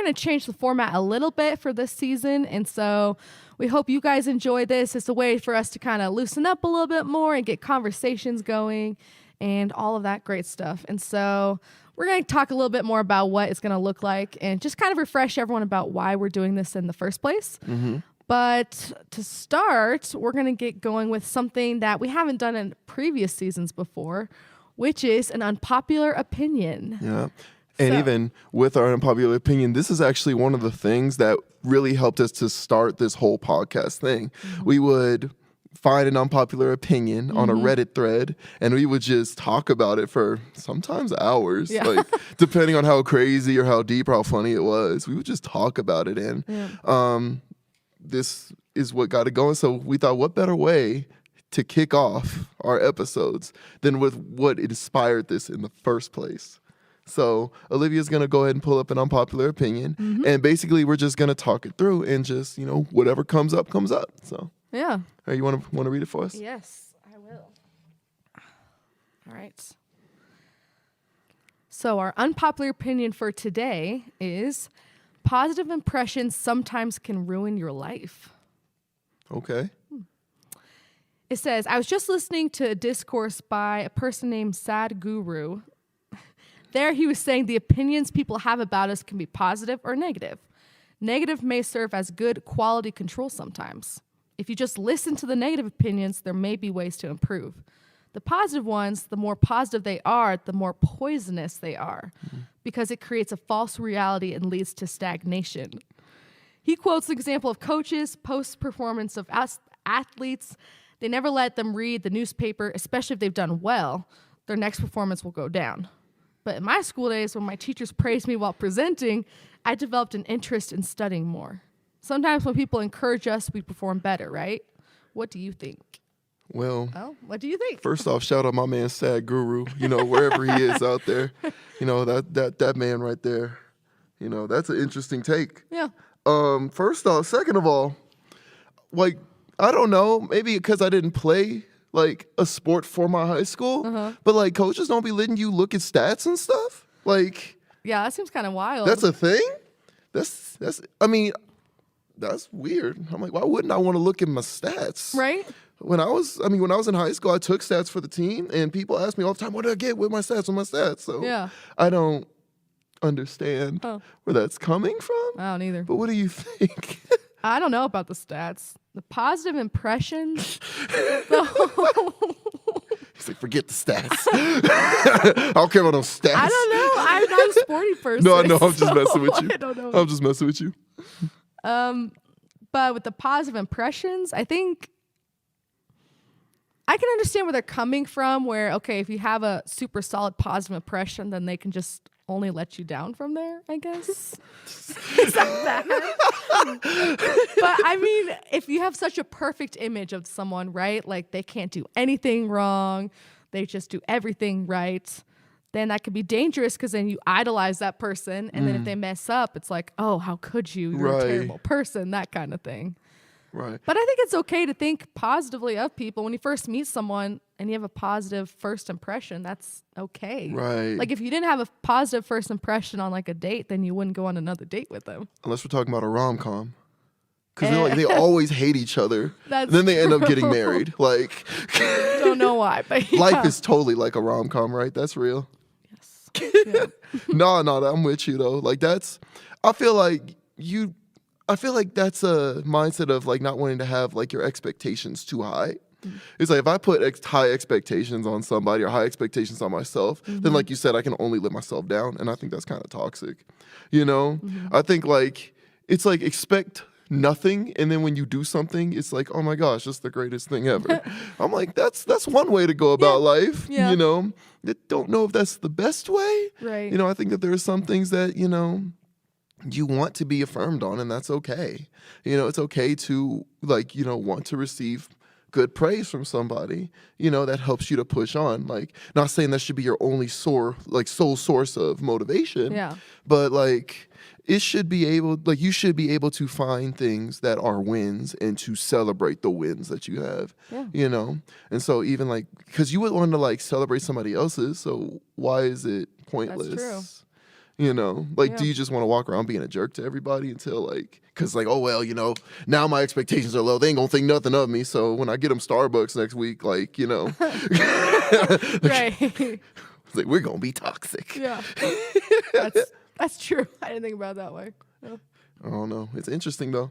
going to change the format a little bit for this season. And so we hope you guys enjoy this. It's a way for us to kind of loosen up a little bit more and get conversations going and all of that great stuff. And so we're going to talk a little bit more about what it's going to look like and just kind of refresh everyone about why we're doing this in the first place. Mm-hmm. But to start, we're going to get going with something that we haven't done in previous seasons before, which is an unpopular opinion. Yeah. And even with our unpopular opinion, this is actually one of the things that really helped us to start this whole podcast thing. Mm-hmm. We would find an unpopular opinion on a Reddit thread, and we would just talk about it for sometimes hours, like depending on how crazy or how deep or how funny it was. We would just talk about it, and this is what got it going. So we thought, what better way to kick off our episodes than with what inspired this in the first place? So Olivia's going to go ahead and pull up an unpopular opinion. Mm-hmm. And basically, we're just going to talk it through and just, whatever comes up, comes up. So, yeah. Hey, you want to read it for us? Yes, I will. All right. So our unpopular opinion for today is positive impressions sometimes can ruin your life. Okay. It says, I was just listening to a discourse by a person named Sad Guru. There he was saying the opinions people have about us can be positive or negative. Negative may serve as good quality control sometimes. If you just listen to the negative opinions, there may be ways to improve. The positive ones, the more positive they are, the more poisonous they are, because it creates a false reality and leads to stagnation. He quotes the example of coaches, post-performance of athletes. They never let them read the newspaper, especially if they've done well. Their next performance will go down. But in my school days, when my teachers praised me while presenting, I developed an interest in studying more. Sometimes when people encourage us, we perform better, right? What do you think? Well, what do you think? First off, shout out my man Sad Guru, wherever he is out there. That man right there. That's an interesting take. Yeah. First off, second of all, I don't know, maybe because I didn't play a sport for my high school, but coaches don't be letting you look at stats and stuff. Yeah, that seems kind of wild. That's a thing? That's weird. I'm like, why wouldn't I want to look at my stats? Right? When I was in high school, I took stats for the team, and people ask me all the time, what did I get with my stats? So I don't understand where that's coming from. I don't either. But what do you think? I don't know about the stats. The positive impressions. He's like, forget the stats. I don't care about those stats. I don't know. I'm not a sporty person. No, I'm just messing with you. I don't know. I'm just messing with you. But with the positive impressions, I think I can understand where they're coming from, where, okay, if you have a super solid positive impression, then they can just only let you down from there, I guess. Is that bad? But I mean, if you have such a perfect image of someone, right? Like they can't do anything wrong, they just do everything right, then that could be dangerous because then you idolize that person. And then if they mess up, it's like, oh, how could you? You're a terrible person, that kind of thing. Right. But I think it's okay to think positively of people. When you first meet someone and you have a positive first impression, that's okay. Right. Like if you didn't have a positive first impression on a date, then you wouldn't go on another date with them. Unless we're talking about a rom-com. Because they always hate each other. Then they end up getting married. Don't know why, but life is totally like a rom-com, right? That's real. Yes. Yeah. No, I'm with you though. I feel like that's a mindset of not wanting to have your expectations too high. It's if I put high expectations on somebody or high expectations on myself, then like you said, I can only let myself down. And I think that's kind of toxic. I think it's expect nothing. And then when you do something, it's oh my gosh, that's the greatest thing ever. I'm like, that's one way to go about life. Yeah. I don't know if that's the best way. Right. I think that there are some things that, you want to be affirmed on, and that's okay. It's okay to want to receive good praise from somebody, that helps you to push on. Not saying that should be your only sole source of motivation. Yeah. But it should be able, you should be able to find things that are wins and to celebrate the wins that you have. Yeah. And so even because you would want to celebrate somebody else's, so why is it pointless? That's true. You know, like, Yeah. do you just want to walk around being a jerk to everybody until like, cause like, oh, well, you know, now my expectations are low. They ain't gonna think nothing of me. So when I get them Starbucks next week, like, you know, Right. it's like, we're gonna be toxic. Yeah. That's true. I didn't think about it that way. Yeah. I don't know. It's interesting though.